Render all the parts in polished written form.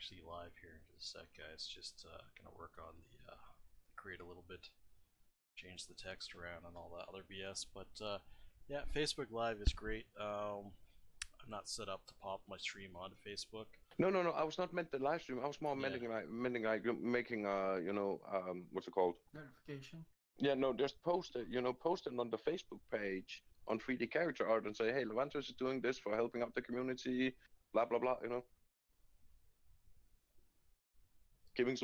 actually live here in just a sec, guys. Just gonna work on the create a little bit, change the text around and all that other BS. But yeah, Facebook Live is great. I'm not set up to pop my stream onto Facebook. No, no, no. I was not meant the live stream. I was more Yeah. meaning like making what's it called? Notification. Yeah, no, just post it. Post it on the Facebook page on 3D character art and say, hey, Larvantholos is doing this for helping out the community. Blah blah blah. Giving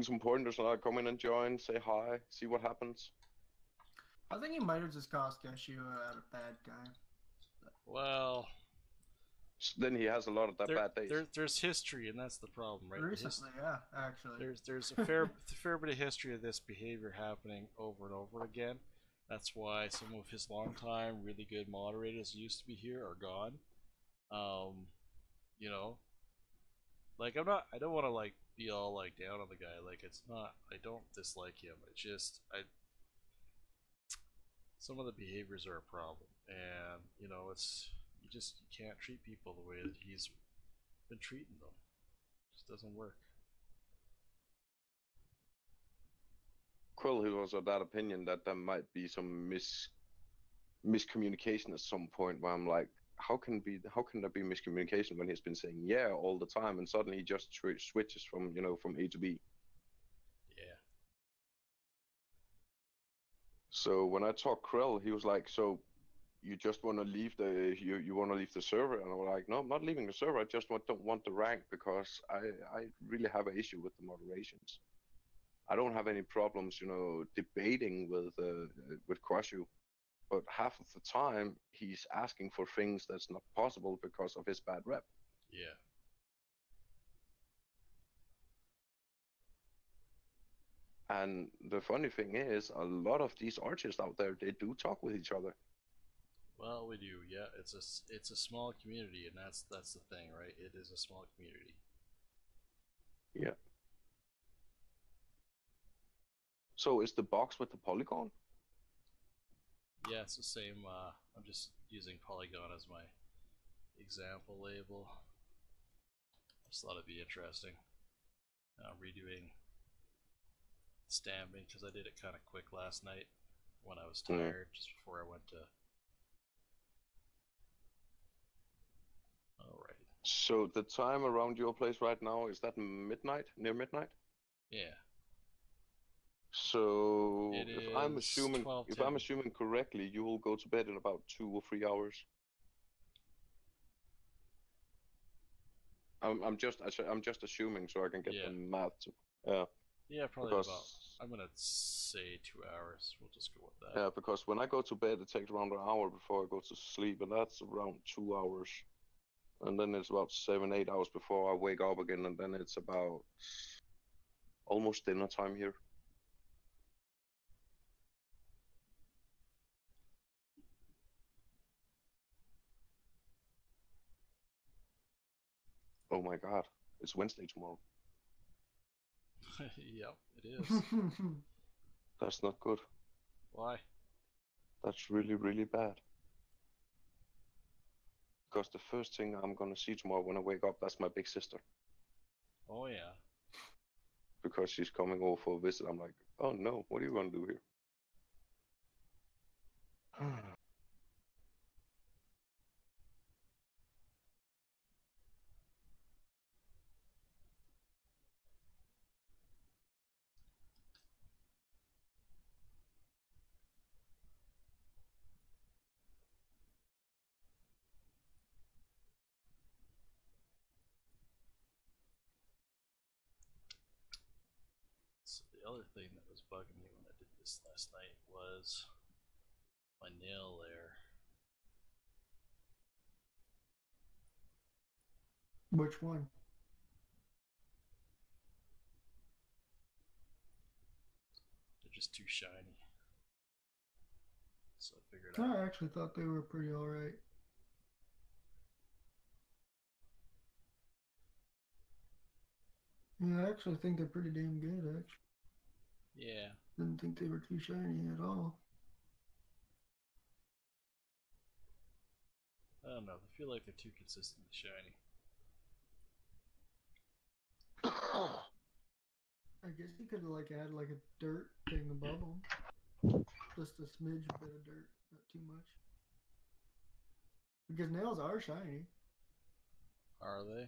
some pointers. Like come in and join, say hi, see what happens. I think he might have just cost Yeshua a bad guy. Well, then he has a lot of that bad days. There's history, and that's the problem, right? Recently, yeah, actually. There's a fair bit of history of this behavior happening over and over again. That's why some of his longtime really good moderators who used to be here are gone. Like I don't want to like be all like down on the guy. Like it's not. I don't dislike him. It's just some of the behaviors are a problem, and it's you can't treat people the way that he's been treating them. It just doesn't work. Quill, he was of that opinion that there might be some miscommunication at some point where I'm like, how can there be miscommunication when he's been saying yeah all the time and suddenly he just switches from A to B. Yeah. So when I talked Krell, he was like, so you just want to leave you want to leave the server? And I was like, no, I'm not leaving the server. I just don't want the rank because I really have an issue with the moderations. I don't have any problems, debating with Crushu, but half of the time he's asking for things that's not possible because of his bad rep. Yeah. And the funny thing is, a lot of these artists out there, they do talk with each other. Well, we do, yeah. It's a small community, and that's the thing, right? It is a small community. Yeah. So is the box with the polygon? Yeah, it's the same. I'm just using polygon as my example label. Just thought it'd be interesting. Redoing stamping because I did it kind of quick last night when I was tired, just before I went to. Alright. So the time around your place right now, is that midnight? Near midnight? Yeah. So It if is I'm assuming correctly, you will go to bed in about 2 or 3 hours. I'm just assuming so I can get the math. Yeah, probably about. I'm gonna say 2 hours. We'll just go with that. Yeah, because when I go to bed, it takes around an hour before I go to sleep, and that's around 2 hours. And then it's about 7-8 hours before I wake up again, and then it's about almost dinner time here. Oh my god, it's Wednesday tomorrow. Yep, it is. That's not good. Why? That's really, really bad. Because the first thing I'm gonna see tomorrow when I wake up, that's my big sister. Oh yeah. Because she's coming over for a visit. I'm like, oh no, what are you gonna do here? So the other thing that was bugging me when I did this last night was my nail there. Which one? They're just too shiny. So I figured I actually thought they were pretty alright. Yeah, I actually think they're pretty damn good, actually. Yeah. Didn't think they were too shiny at all. I don't know. I feel like they're too consistently shiny. guess you could like add like a dirt thing above them. Just a smidge bit of dirt, not too much. Because nails are shiny. Are they?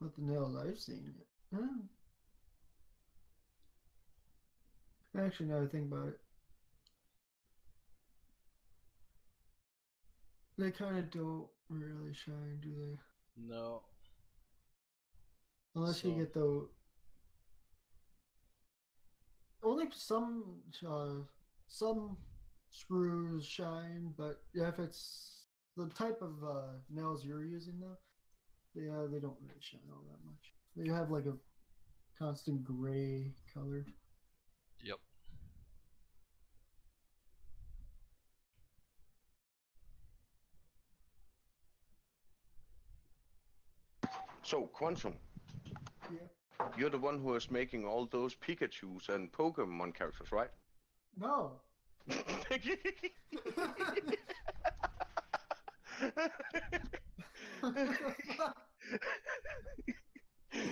Not the nails I've seen yet. Actually, now I think about it, they kind of don't really shine, do they? No. Unless you So- get the only some screws shine, but yeah, if it's the type of nails you're using though, they don't really shine all that much. They have like a constant gray color. Yep. So, Quantum, Yeah. you're the one who is making all those Pikachus and Pokemon characters, right? No.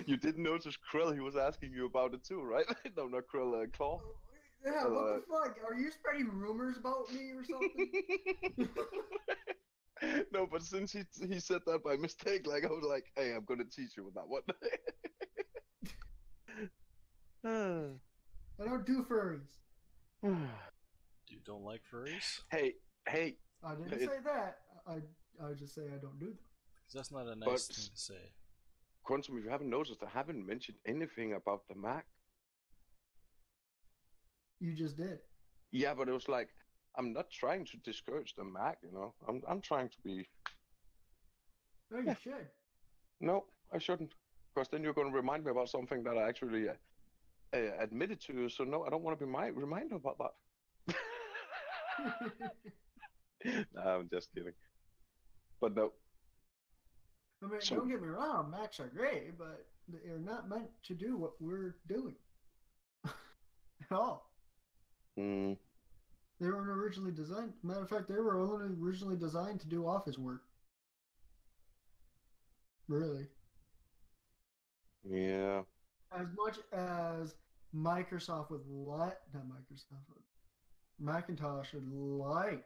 You didn't notice Krill, he was asking you about it too, right? No, not Krill, Claw. Yeah, what the fuck? Are you spreading rumors about me or something? No, but since he said that by mistake, like I was like, hey, I'm gonna teach you with that one. I don't do furries. You don't like furries? Hey, I didn't It- say that. I just say I don't do them. Because that's not a nice But- thing to say. Quantum, if you haven't noticed, I haven't mentioned anything about the Mac. You just did. Yeah, but it was like, I'm not trying to discourage the Mac, you know. I'm trying to be. No, you should. No, I shouldn't, because then you're going to remind me about something that I actually admitted to. So no, I don't want to be reminded about that. Nah, I'm just kidding. But no, I mean, So- don't get me wrong, Macs are great, but they're not meant to do what we're doing at all. mm, They weren't originally designed. Matter of fact, they were only originally designed to do office work. Really, yeah, as much as Microsoft would like, not Microsoft, Macintosh would like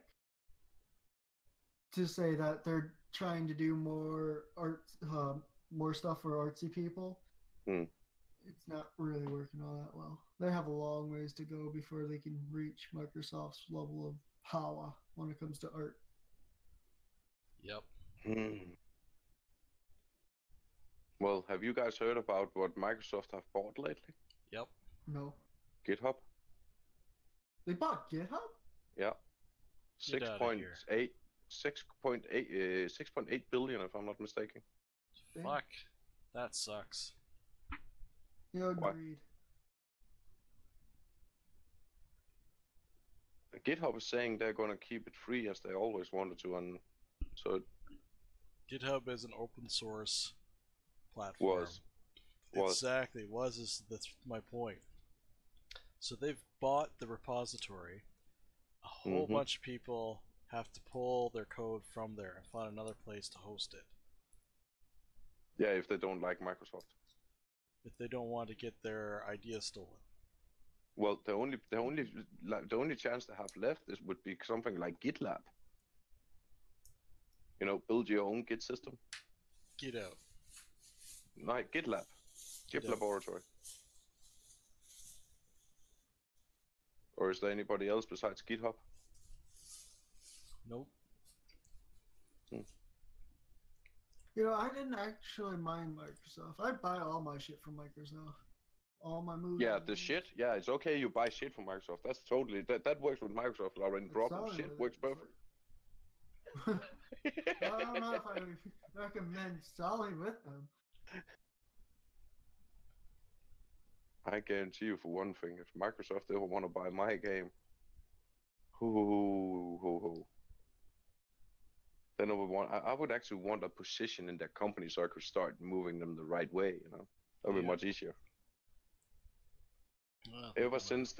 to say that they're trying to do more art, more stuff for artsy people. Hmm. It's not really working all that well. They have a long ways to go before they can reach Microsoft's level of power when it comes to art. Yep. hmm. Well, have you guys heard about what Microsoft have bought lately? Yep. No, GitHub? they bought GitHub. Yeah, Get outta 6.8, 6.8 billion, if I'm not mistaken. Damn. Fuck. That sucks. Yeah, Why? agreed. GitHub is saying they're going to keep it free as they always wanted to, and so GitHub is an open source platform. was. Exactly. That's my point. So they've bought the repository. A whole Mhm. bunch of people have to pull their code from there and find another place to host it Yeah, if they don't like Microsoft. if they don't want to get their idea stolen. Well, the only chance they have left would be something like GitLab. You know, build your own Git system. Get out. Like GitLab, Git Yeah. Laboratory. Or is there anybody else besides GitHub? Nope. You know, I didn't actually mind Microsoft. I buy all my shit from Microsoft. All my movies. Yeah, the shit. Yeah, it's okay. You buy shit from Microsoft. That's totally that works with Microsoft. Lauren, dropping Selling shit with works it, perfect. I don't know if I recommend selling with them. I guarantee you for one thing, if Microsoft ever want to buy my game, hoo, then I would actually want a position in their company so I could start moving them the right way. You know, that'd be Yeah. much easier. Well, Ever well, since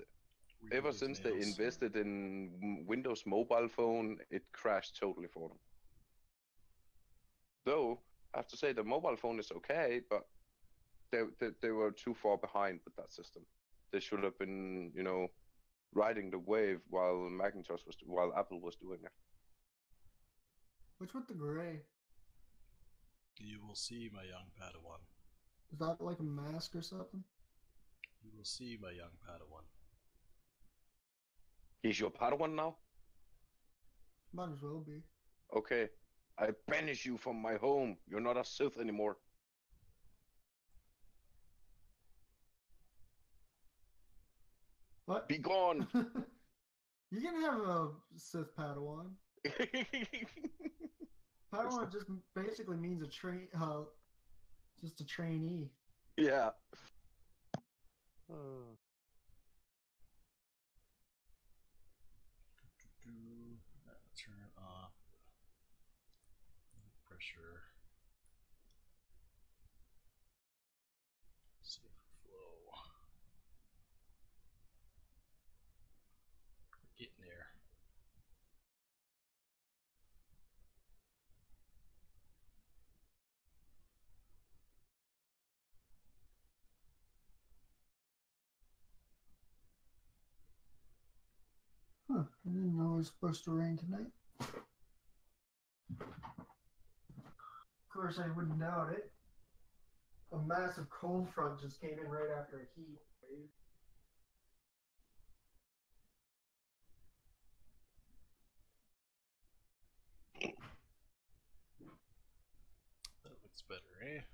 redo Ever his since they nails. invested in Windows Mobile Phone, it crashed totally for them. Though, I have to say the mobile phone is okay, but they were too far behind with that system. They should have been, you know, riding the wave while Apple was doing it. Which with the gray? You will see, my young Padawan. Is that like a mask or something? You will see, my young Padawan. He's your Padawan now? Might as well be. Okay. I banish you from my home. You're not a Sith anymore. What? Be gone! You can have a Sith Padawan. Padawan just basically means just a trainee. Yeah. Turn off pressure. Safe flow. We're getting there. Huh, I didn't know it was supposed to rain tonight. Of course, I wouldn't doubt it. A massive cold front just came in right after a heat wave. That looks better, eh?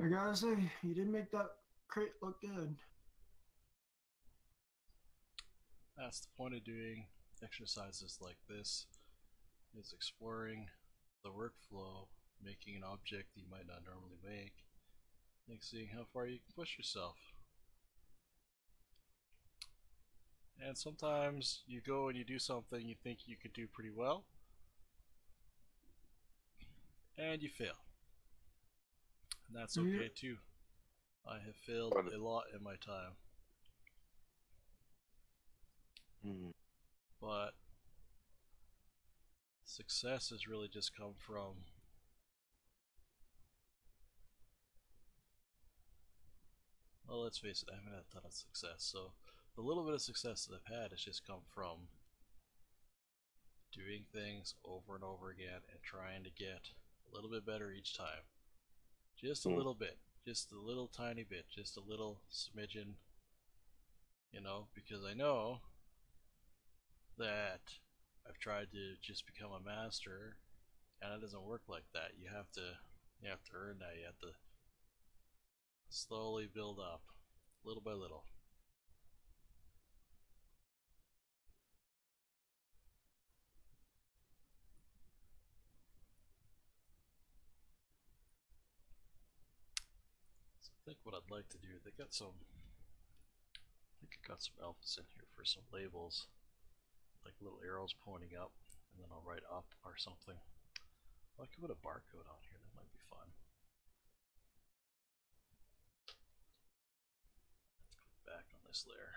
I gotta say, you did make that crate look good. That's the point of doing exercises like this, is exploring the workflow, making an object you might not normally make, and seeing how far you can push yourself. And sometimes you go and you do something you think you could do pretty well, and you fail. And that's okay too. I have failed a lot in my time. But success has really just come from well, let's face it, I haven't had a ton of success, so the little bit of success that I've had has just come from doing things over and over again and trying to get a little bit better each time. Just a little bit, just a little tiny bit, just a little smidgen, you know, because I know that I've tried to just become a master and it doesn't work like that. You have to earn that. You have to slowly build up, little by little. So I think what I'd like to do, I think I got some alphas in here for some labels, like little arrows pointing up, and then I'll write up or something. I could put a barcode on here, that might be fun. Let's click back on this layer.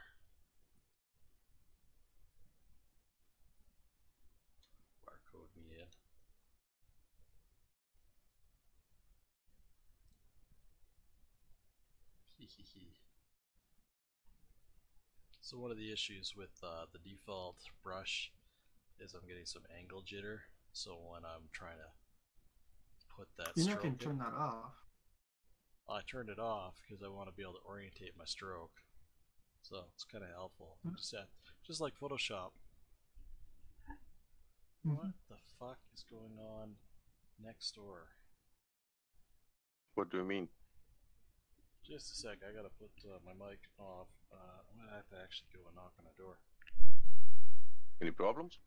Barcode me in. So one of the issues with the default brush is I'm getting some angle jitter. So when I'm trying to put that You're stroke not gonna turn that off. I turned it off because I want to be able to orientate my stroke. So it's kind of helpful. Just like Photoshop. What the fuck is going on next door? What do you mean? Just a sec, I gotta put my mic off. I'm gonna have to actually go and knock on a door. Any problems?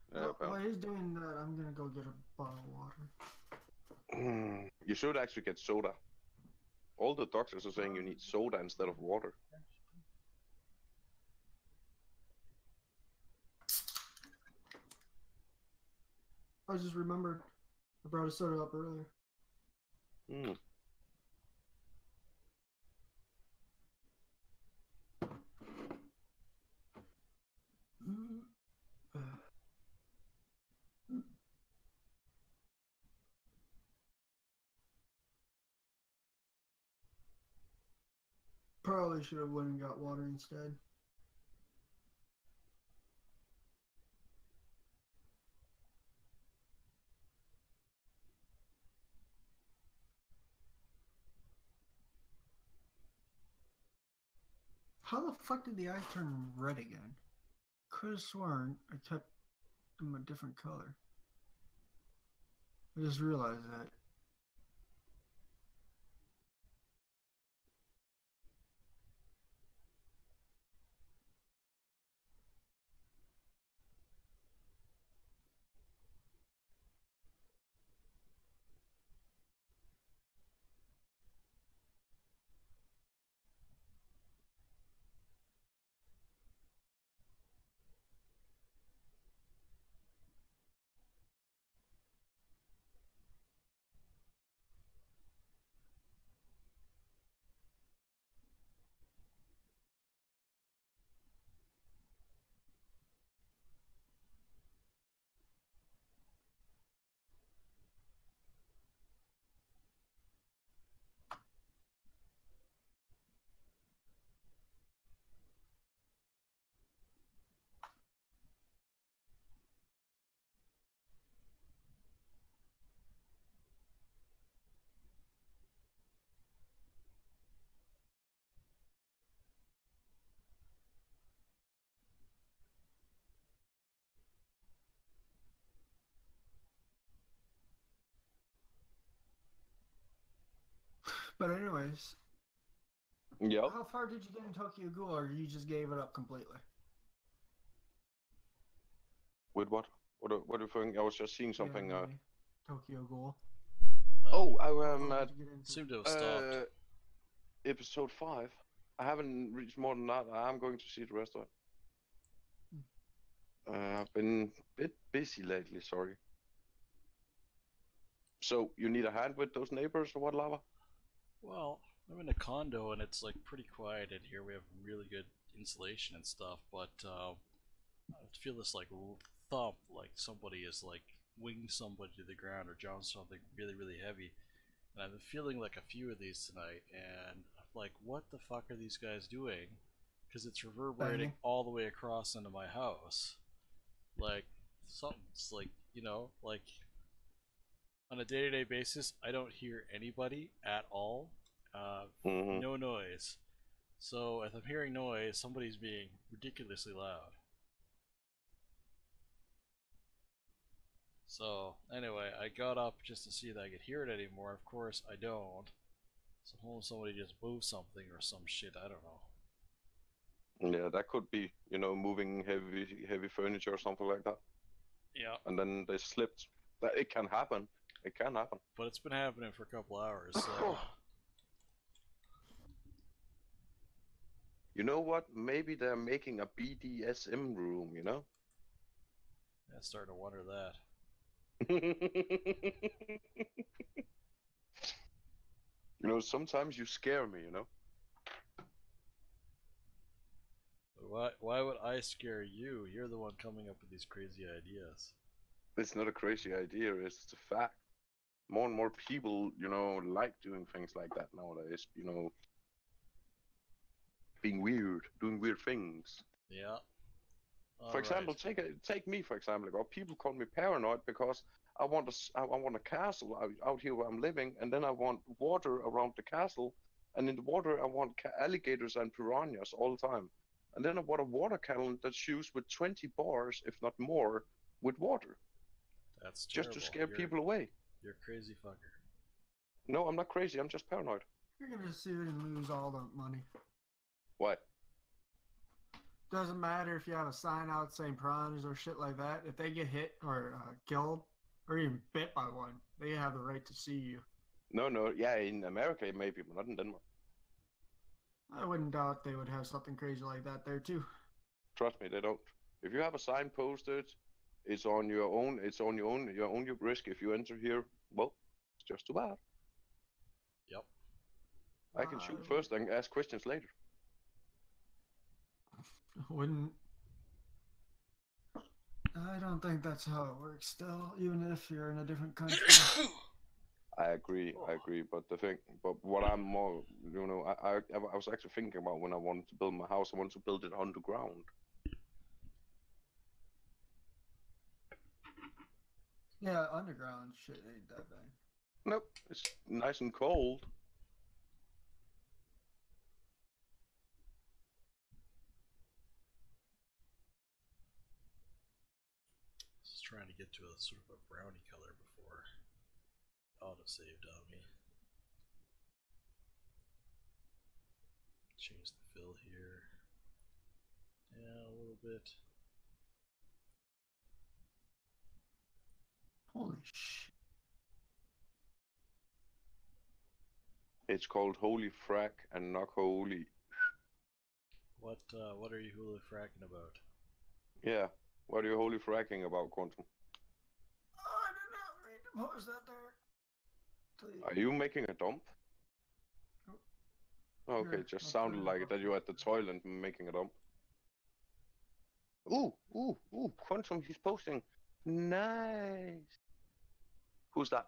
While he's doing that, I'm gonna go get a bottle of water. You should actually get soda. All the doctors are saying you need soda instead of water. I just remembered I brought a soda up earlier. probably should have went and got water instead. How the fuck did the eyes turn red again? Could have sworn I kept them a different color. I just realized that. But anyways, Yep. how far did you get in Tokyo Ghoul, or you just gave it up completely? With what? What are you thinking? I was just seeing something. Yeah, Tokyo Ghoul. Oh, I How am far at did you get into? Seem to have stopped. episode 5. I haven't reached more than that. I'm going to see the rest of it. I've been a bit busy lately, sorry. So, you need a hand with those neighbors or what, Lava? Well, I'm in a condo and it's like pretty quiet in here. We have really good insulation and stuff, but I feel this like thump, like somebody is like winged somebody to the ground or jumped something really, really heavy. And I've been feeling like a few of these tonight, and I'm like, what the fuck are these guys doing? Because it's reverberating Banging. all the way across into my house. Like, something's like, like on a day to day basis, I don't hear anybody at all. Mm-hmm. No noise. So if I'm hearing noise, somebody's being ridiculously loud. So anyway, I got up just to see that I could hear it anymore. Of course, I don't. So hopefully somebody just moved something or some shit. I don't know. Yeah, that could be, moving heavy furniture or something like that. Yeah, And then they slipped. That it can happen. It can happen. but it's been happening for a couple hours. So You know what? Maybe they're making a BDSM room, I'm starting to wonder that. Sometimes you scare me. Why would I scare you? You're the one coming up with these crazy ideas. It's not a crazy idea, it's just a fact. More and more people, like doing things like that nowadays, being weird, doing weird things. Yeah. For example, take me for example. People call me paranoid because I want a castle out here where I'm living, and then I want water around the castle, and in the water I want alligators and piranhas all the time, and then I want a water cannon that shoots with 20 bars, if not more, with water, That's just terrible. to scare people away. You're a crazy fucker. No, I'm not crazy. I'm just paranoid. You're gonna sue and lose all the money. What? Doesn't matter if you have a sign out saying piranhas or shit like that. If they get hit or killed or even bit by one, they have the right to sue you. No. Yeah, in America maybe, but not in Denmark. I wouldn't doubt they would have something crazy like that there too. Trust me, they don't. If you have a sign posted, it's on your own. It's on your own risk. If you enter here, well, it's just too bad. Yep. I can shoot first and ask questions later. Wouldn't. I don't think that's how it works still, even if you're in a different country. I agree, Oh, I agree. But what I'm more, I was actually thinking about when I wanted to build my house, I wanted to build it underground. Yeah, underground shit ain't that bad. Nope, it's nice and cold. just trying to get to a sort of a brownie color before autosaved on me. Change the fill here. Yeah, a little bit. Holy shit. It's called Holy Frack and not Holy. What are you hula fracking about? Yeah, what are you holy fracking about, Quantum? Oh, I did not read the post that there. Please. Are you making a dump? Oh, okay, Here, it just I'll put sounded it like up that you here. were at the toilet making a dump. Ooh, Quantum, he's posting. Nice. Who's that?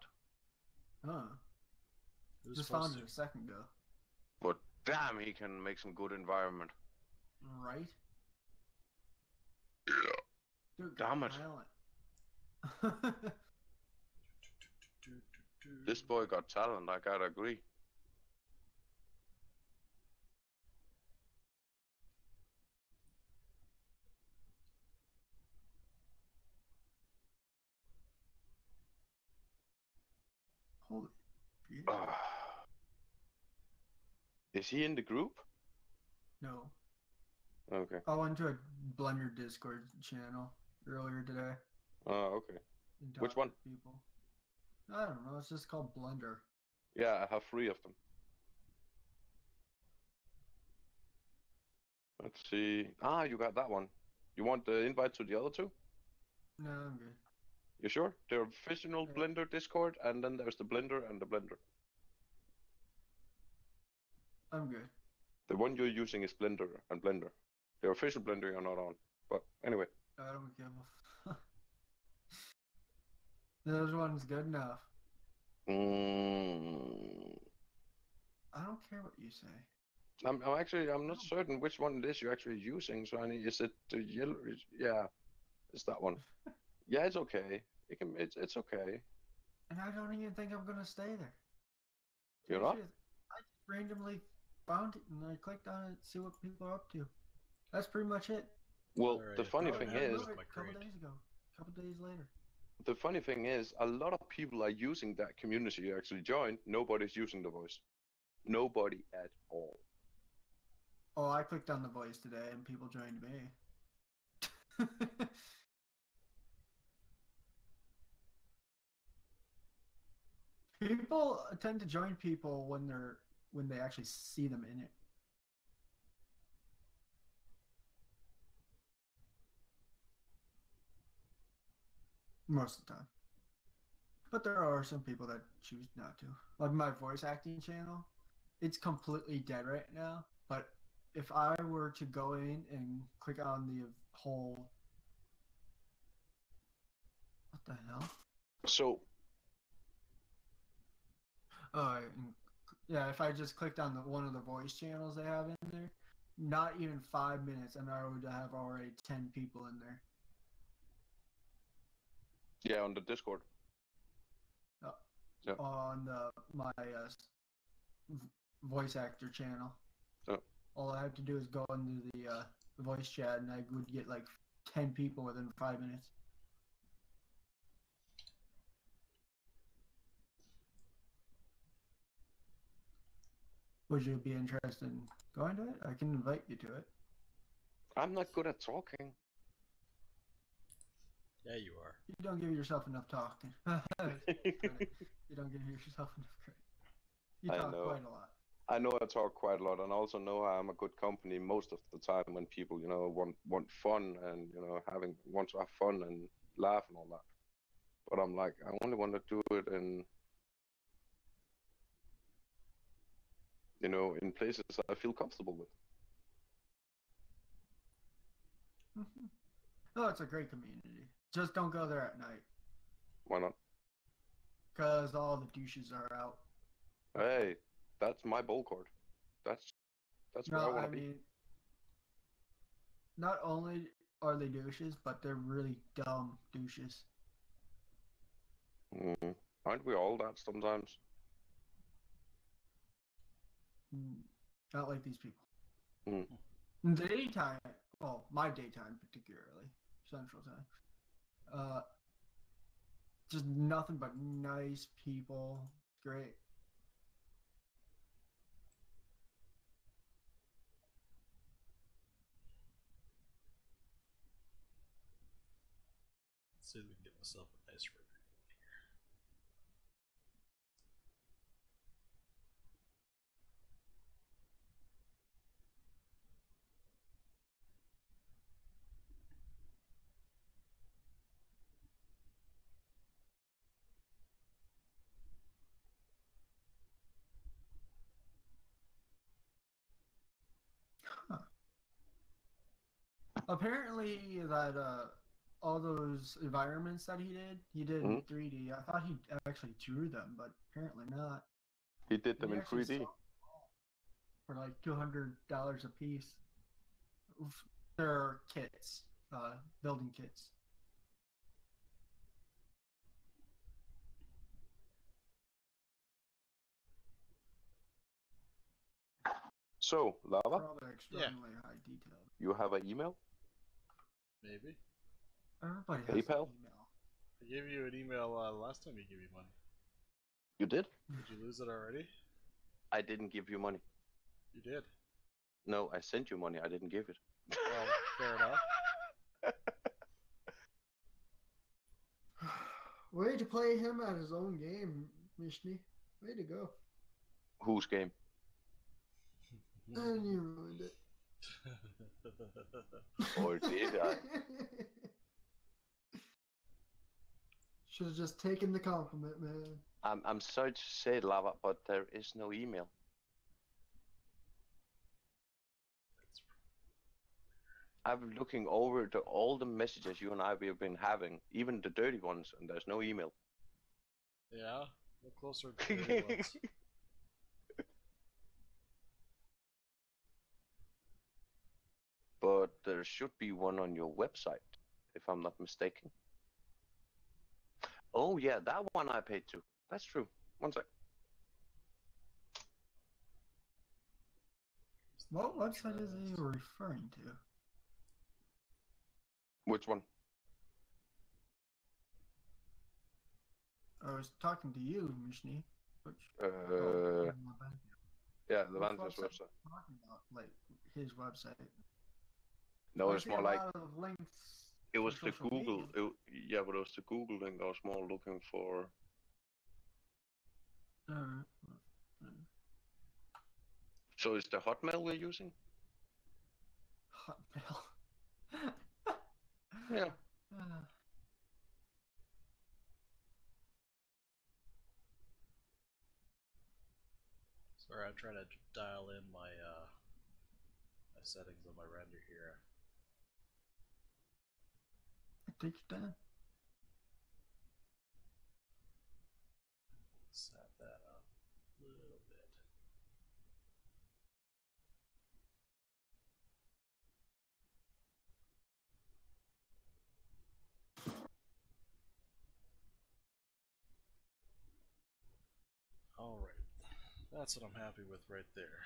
Huh. Who's Just found posting? it a second ago. But damn, he can make some good environment. Right? Dude, Damn it. talent. This boy got talent, I gotta agree. Holy shit. Is he in the group? No. Okay. I went to a Blender Discord channel earlier today. Oh, okay. And Which talked one? to people. I don't know. It's just called Blender. Yeah, I have 3 of them. Let's see. Ah, you got that one. You want the invite to the other 2? No, I'm good. You sure? The official Yeah. Blender Discord, and then there's the Blender and the Blender. I'm good. The one you're using is Blender and Blender. The official Blender you're not on. But anyway. I don't give a. This one's good enough. Mm, I don't care what you say. I'm not certain which one it is you're actually using. So is it the yellow? Yeah, it's that one. Yeah, it's okay. It's okay. And I don't even think I'm gonna stay there. You're not? I just randomly found it and I clicked on it to see what people are up to. That's pretty much it. Well, Alright, the funny yeah, thing yeah, is, a couple days ago. A couple days later. a lot of people are using that community you actually joined. Nobody's using the voice. Nobody at all. Oh, I clicked on the voice today and people joined me. People tend to join people when they actually see them in it. Most of the time. But there are some people that choose not to. Like my voice acting channel, it's completely dead right now. But if I were to go in and click on the whole, what the hell? So, Yeah, if I just clicked on one of the voice channels they have in there, not even 5 minutes, and I would have already 10 people in there. yeah, on the Discord. Yeah. On my voice actor channel. Yeah. All I have to do is go into the voice chat, and I would get like 10 people within 5 minutes. Would you be interested in going to it? I can invite you to it. I'm not good at talking. Yeah, you are. You don't give yourself enough talking. You don't give yourself enough credit. You I talk know. quite a lot. I know I talk quite a lot, and I also know I'm a good company most of the time when people, want fun and want to have fun and laugh and all that. But I'm like, I only want to do it in places I feel comfortable with. Oh, it's a great community. Just don't go there at night. Why not? because all the douches are out. Hey, that's my bowl cord. That's where I No, want I to be. mean, not only are they douches, but they're really dumb douches. Mm. Aren't we all that sometimes? Not like these people. Mm. In the daytime, well, my daytime particularly, Central Time, just nothing but nice people. Great. Let's see if we can get myself a nice river. Huh. Apparently, that all those environments that he did in Mhm. 3D. I thought he actually drew them, but apparently not. He did And them he in actually 3D. sold for like $200 a piece. They're kits, building kits. So, Lava, Probably extremely high detail. you have an email? Maybe. Everybody has PayPal? an email. I gave you an email last time you gave me money. You did? Did you lose it already? I didn't give you money. You did. No, I sent you money. I didn't give it. Well, fair enough. Way to play him at his own game, Mishni. Way to go. Whose game? And you ruined it. Or did I? Should have just taken the compliment, man. I'm sorry to say, Lava, but there is no email. I'm looking over all the messages you and I have been having, even the dirty ones, and there's no email. Yeah, look closer to the dirty ones. But there should be one on your website, if I'm not mistaken. Oh yeah, that one I paid to. That's true. One sec. What website is he referring to? Which one? I was talking to you, Mishni. Which, Yeah, which Larvantholos website website. are you talking about? Like his website. No, I it's see more a like lot of links. it for was the social Google. media. Yeah, but it was the Google link. I was more looking for. Alright. So is the Hotmail we're using? Hotmail. Yeah. Sorry, I'm trying to dial in my my settings on my render here. Take your time. Set that up a little bit. Alright, that's what I'm happy with right there.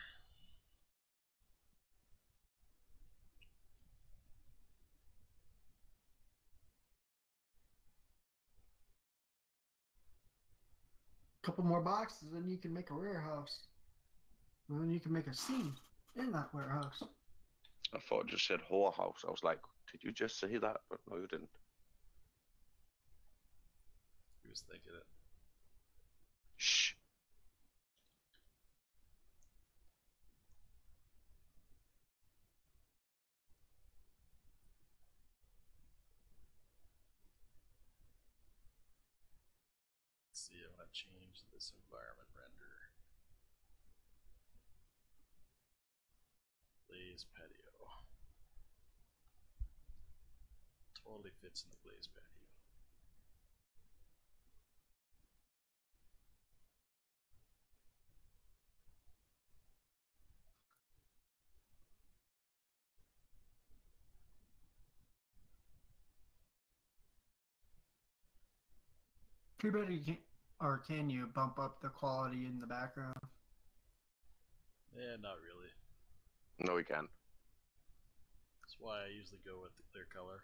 Couple more boxes, and you can make a warehouse. And then you can make a scene in that warehouse. I thought you said whorehouse. I was like, did you just say that? But no, you didn't. He was thinking it. Shh. Let's see, I'm gonna change this environment render. Glaze patio. Totally fits in the glaze patio. Too bad you can't, or can you bump up the quality in the background? Yeah, not really. No, we can't. That's why I usually go with the clear color.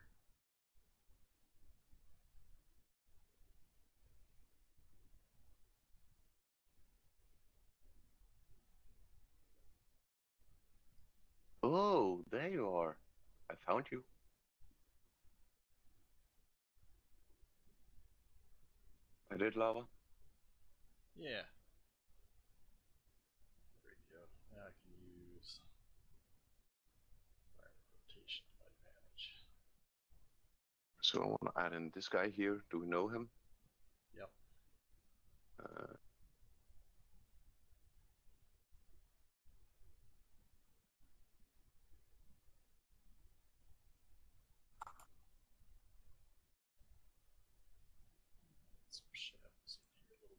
Oh, there you are. I found you. I did, Lava. Yeah. There we go. Now I can use fire rotation to my advantage. So I want to add in this guy here. Do we know him? Yep. Uh, Some shadows in here a little bit.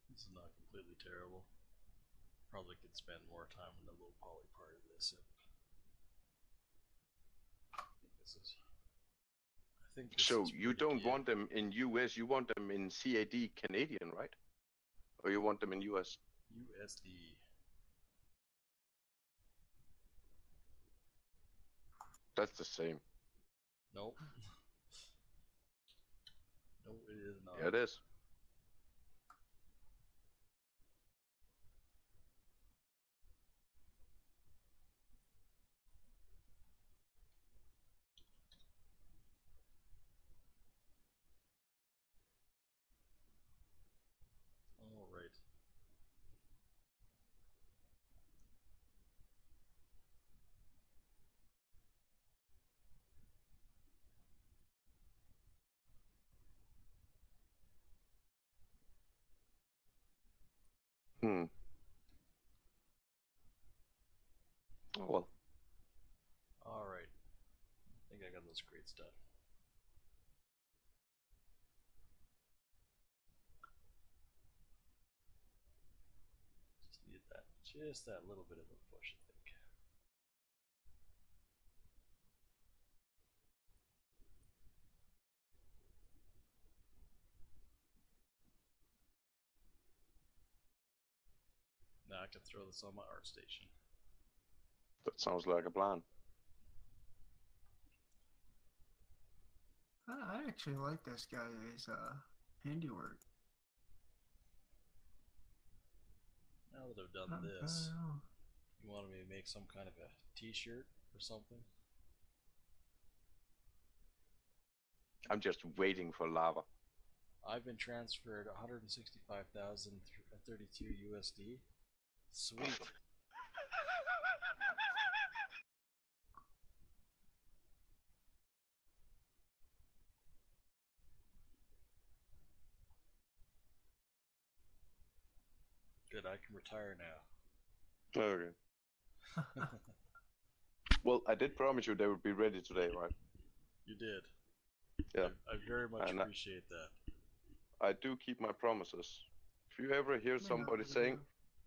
This is not completely terrible. Probably could spend more time on the low poly part of this. I think this so is you pretty don't good. want them in US, you want them in CAD Canadian, right? Or you want them in US? USD. That's the same. Nope. No, it is not. Yeah, it is. All right. Hmm. Oh well. All right. I think I got those crates done. Just need that little bit of a push, I think. Now I can throw this on my art station. That sounds like a plan. I actually like this guy's handiwork. Now that I've done I this, don't know. you wanted me to make some kind of a t-shirt or something? I'm just waiting for lava. I've been transferred 165,032 USD. Sweet. Good, I can retire now. Okay. Well, I did promise you they would be ready today, right? You did. Yeah. I very much And appreciate that. I do keep my promises. If you ever hear somebody saying,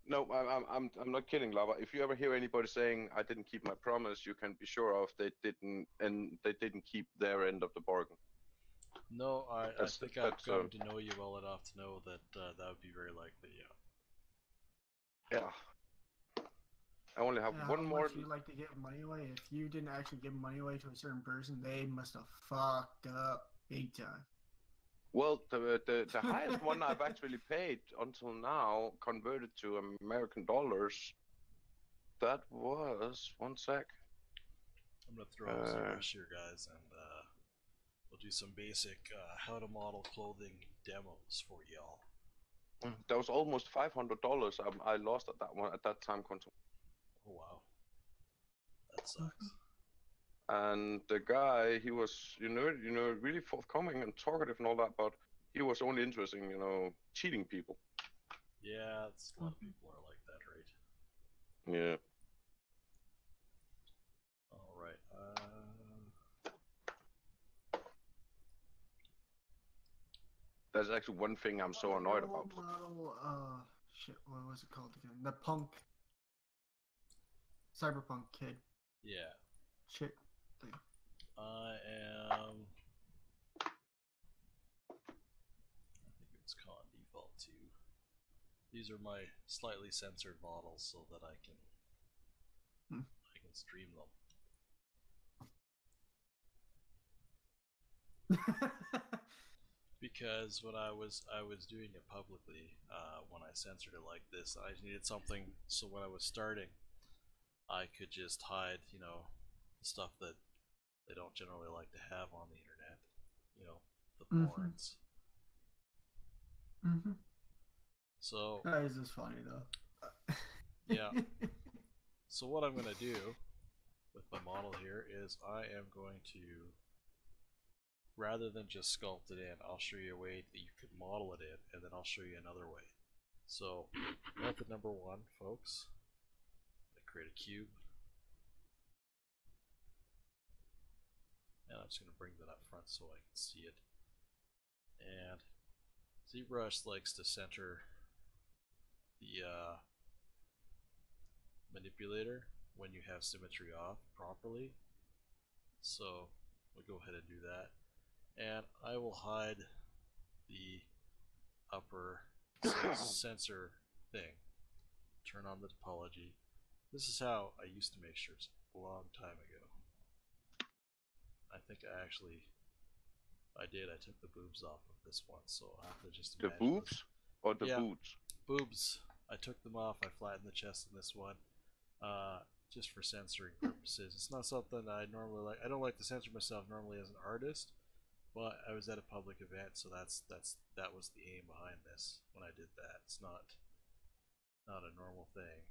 no, I'm not kidding, Lava. If you ever hear anybody saying I didn't keep my promise, you can be sure of they didn't keep their end of the bargain. No, I That's think the- I've that's, come to know you well enough to know that that would be very likely, yeah. Yeah. I only have Yeah, one how more. much you like to give money away? If you didn't actually give money away to a certain person, they must have fucked up big time. Well, the highest one I've actually paid until now, converted to American dollars, that was 1 sec. I'm gonna throw up some wish here, guys, and we'll do some basic how to model clothing demos for y'all. That was almost $500 I lost at that one at that time. Oh wow, that sucks. And the guy, he was, really forthcoming and talkative and all that, but he was only interested in, cheating people. Yeah, it's, a lot of people are like that, right? Yeah. All right. That's actually one thing I'm so Oh, annoyed the about. old model, shit, what was it called again? The punk, cyberpunk kid Yeah. shit thing. I am. I think it's on default too. These are my slightly censored models so that I can stream them. Because when I was doing it publicly, when I censored it like this, I needed something so when I was starting, I could just hide, the stuff that they don't generally like to have on the internet, the porns. Mm-hmm. So that is just funny though. yeah. So what I'm gonna do with my model here is I am going to, rather than just sculpt it in, I'll show you a way that you could model it in, and then I'll show you another way. So method number one, folks, I create a cube, and I'm just going to bring that up front so I can see it. And ZBrush likes to center the manipulator when you have symmetry off properly. So we'll go ahead and do that. And I will hide the upper sensor thing. Turn on the topology. This is how I used to make shirts a long time ago. I think I did. I took the boobs off of this one, so I have to just The imagine boobs or the boots? Boobs. I took them off. I flattened the chest in this one, just for censoring purposes. It's not something I normally like. I don't like to censor myself normally as an artist, but I was at a public event, so that was the aim behind this when I did that. It's not a normal thing.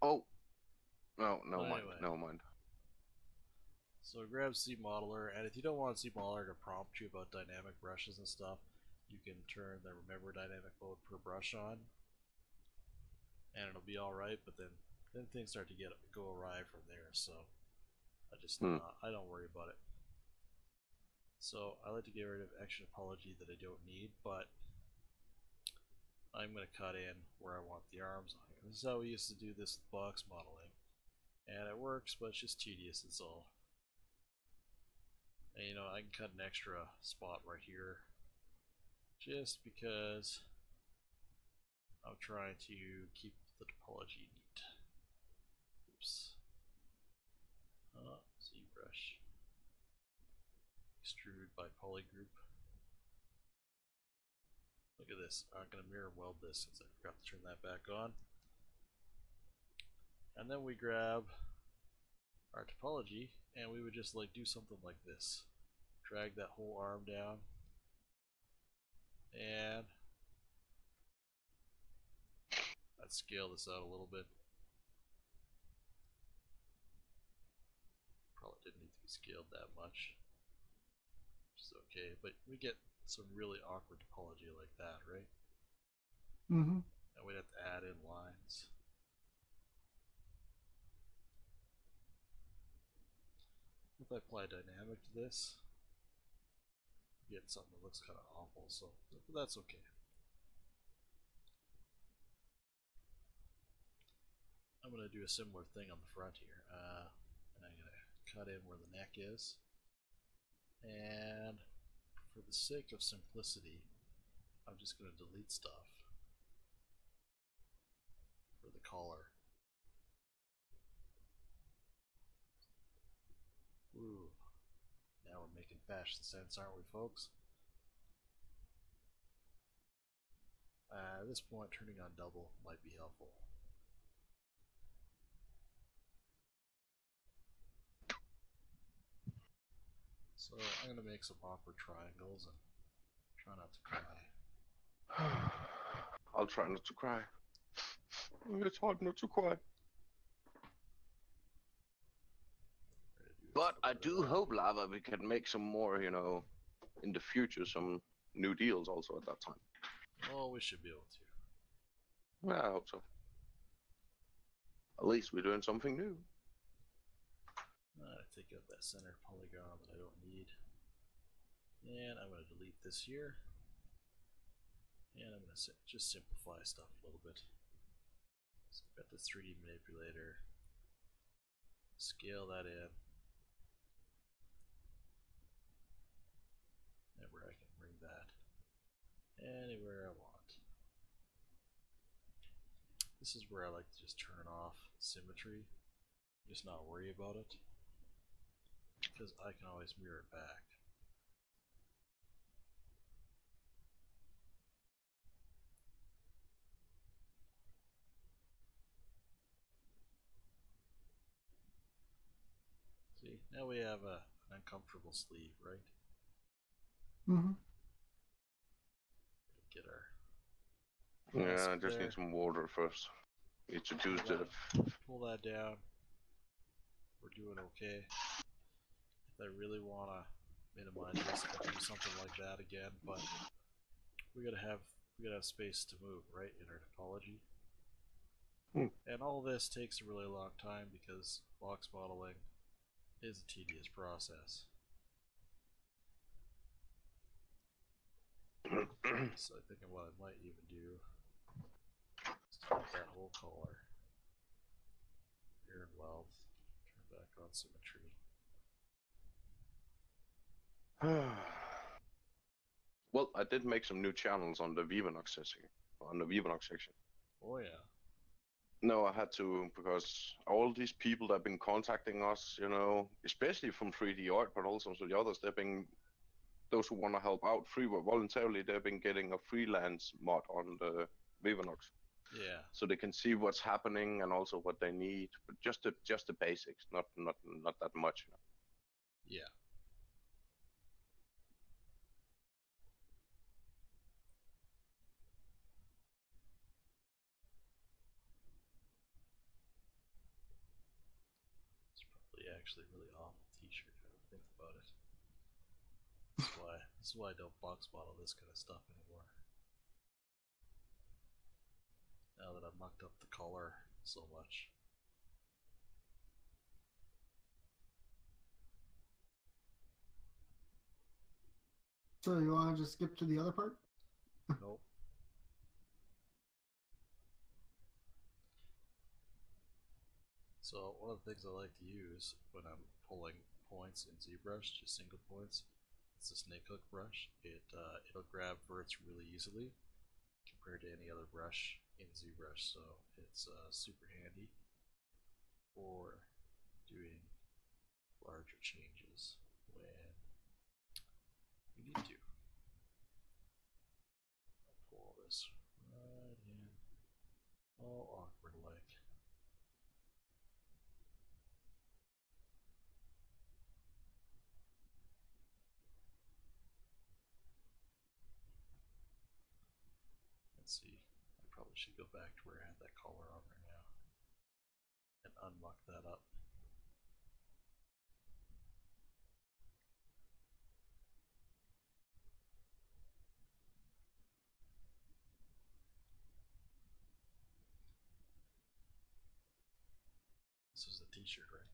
Oh, no, Anyway. no mind. So grab ZModeler, and if you don't want ZModeler to prompt you about dynamic brushes and stuff, you can turn the remember dynamic mode per brush on, and it'll be alright, but then things start to go awry from there, so I don't worry about it. So I like to get rid of extra topology that I don't need, but I'm going to cut in where I want the arms on here. This is how we used to do this box modeling, and it works, but it's just tedious, it's all. And I can cut an extra spot right here just because I'm trying to keep the topology neat. Oops. ZBrush. Extrude by polygroup. Look at this. I'm going to mirror weld this since I forgot to turn that back on. And then we grab our topology and we would just do something like this. Drag that whole arm down and I'd scale this out a little bit. Probably didn't need to be scaled that much, which is okay, but we get some really awkward topology like that, right? Mm-hmm. And we'd have to add in lines. If I apply dynamic to this, you get something that looks kind of awful, so but that's okay. I'm going to do a similar thing on the front here, and I'm going to cut in where the neck is, and for the sake of simplicity, I'm just going to delete stuff for the collar. Ooh, now we're making fashion sense, aren't we, folks? At this point, turning on double might be helpful. So I'm going to make some awkward triangles and try not to cry. I'll try not to cry. It's hard not to cry. But I do hope, Lava, we can make some more, in the future, some new deals also at that time. Oh, we should be able to. Yeah, I hope so. At least we're doing something new. Take out that center polygon that I don't need. And I'm going to delete this here. And I'm going to just simplify stuff a little bit. So I've got the 3D manipulator. Scale that in. And where I can bring that anywhere I want. This is where I like to just turn off symmetry. Just not worry about it. Because I can always mirror it back. See, now we have an uncomfortable sleeve, right? Mm-hmm. Get our Yeah, I just there. need some water first. Introduce the. Pull that down. We're doing okay. If I really want to minimize this, I'll do something like that again, but we gotta have space to move, right, in our topology. And all this takes a really long time because box modeling is a tedious process. So I think what I might even do is take that whole color, here in wealth, turn back on symmetry. Well, I did make some new channels on the Vivanox section. Oh yeah. No, I had to, because all these people that have been contacting us, you know, especially from 3D Art, but also some of the others, those who want to help out voluntarily, they've been getting a freelance mod on the Vivanox. Yeah. So they can see what's happening and also what they need, but just the basics, not that much. Yeah. It's probably actually a really awful t-shirt, I don't think about it. This is why I don't box model this kind of stuff anymore. Now that I've mucked up the color so much. So you want to just skip to the other part? Nope. So one of the things I like to use when I'm pulling points in ZBrush, just single points, it's a snake hook brush. It'll grab verts really easily compared to any other brush in ZBrush, so it's super handy for doing larger changes when you need to. I'll pull this right in, all awkward like. Let's see, I probably should go back to where I had that color on there now and unmuck that up. This is the t-shirt, right?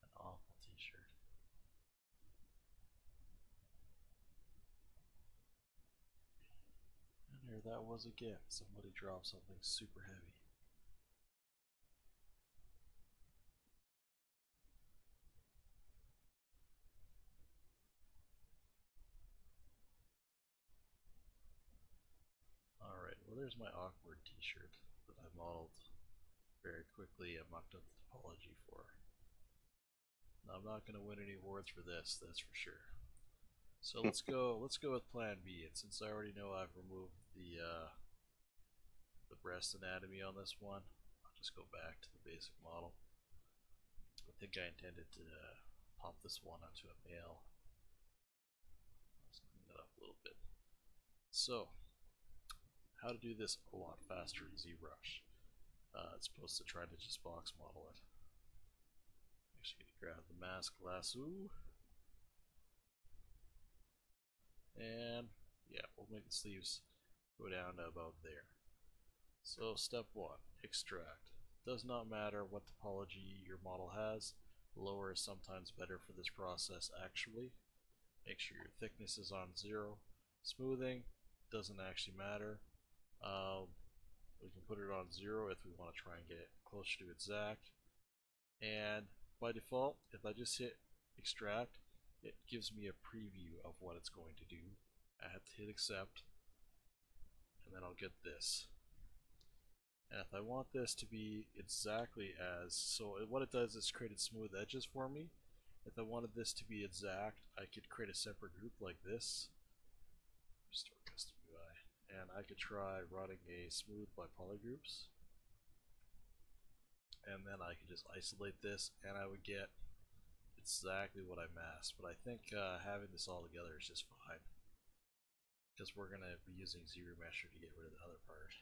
An awful t-shirt. And there that was again. Somebody dropped something super heavy. Alright, well there's my awkward t-shirt that I modeled very quickly and mocked up the topology for. Now I'm not going to win any awards for this, that's for sure. So let's go with plan B, and since I already know I've removed the breast anatomy on this one, I'll just go back to the basic model. I think I intended to pop this one onto a male. Let's clean that up a little bit. So, how to do this a lot faster in ZBrush, as opposed to trying to just box model it. Actually, grab the mask lasso. And yeah, we'll make the sleeves go down to about there. So step 1, extract. Does not matter what topology your model has, Lower is sometimes better for this process actually. Make sure your thickness is on 0. Smoothing doesn't actually matter. We can put it on 0 if we want to try and get it closer to exact. And by default, if I just hit extract, it gives me a preview of what it's going to do. I have to hit accept, and then I'll get this. And if I want this to be exactly as, so what it does is create smooth edges for me. If I wanted this to be exact, I could create a separate group like this. Restore custom UI. And I could try running a smooth by polygroups. And then I could just isolate this, and I would get exactly what I masked. But I think having this all together is just fine, because we're going to be using ZRemesher to get rid of the other part.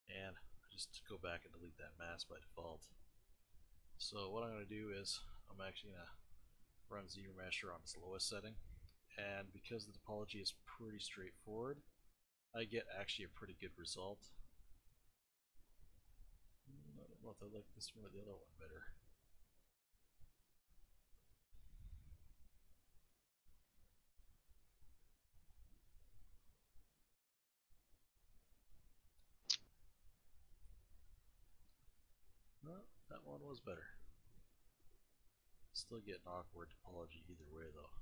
And just go back and delete that mask by default. So what I'm going to do is I'm actually going to run ZRemesher on its lowest setting, and because the topology is pretty straightforward, I get actually a pretty good result. I don't know if I like this one or the other one better. No, that one was better. Still get an awkward topology either way though.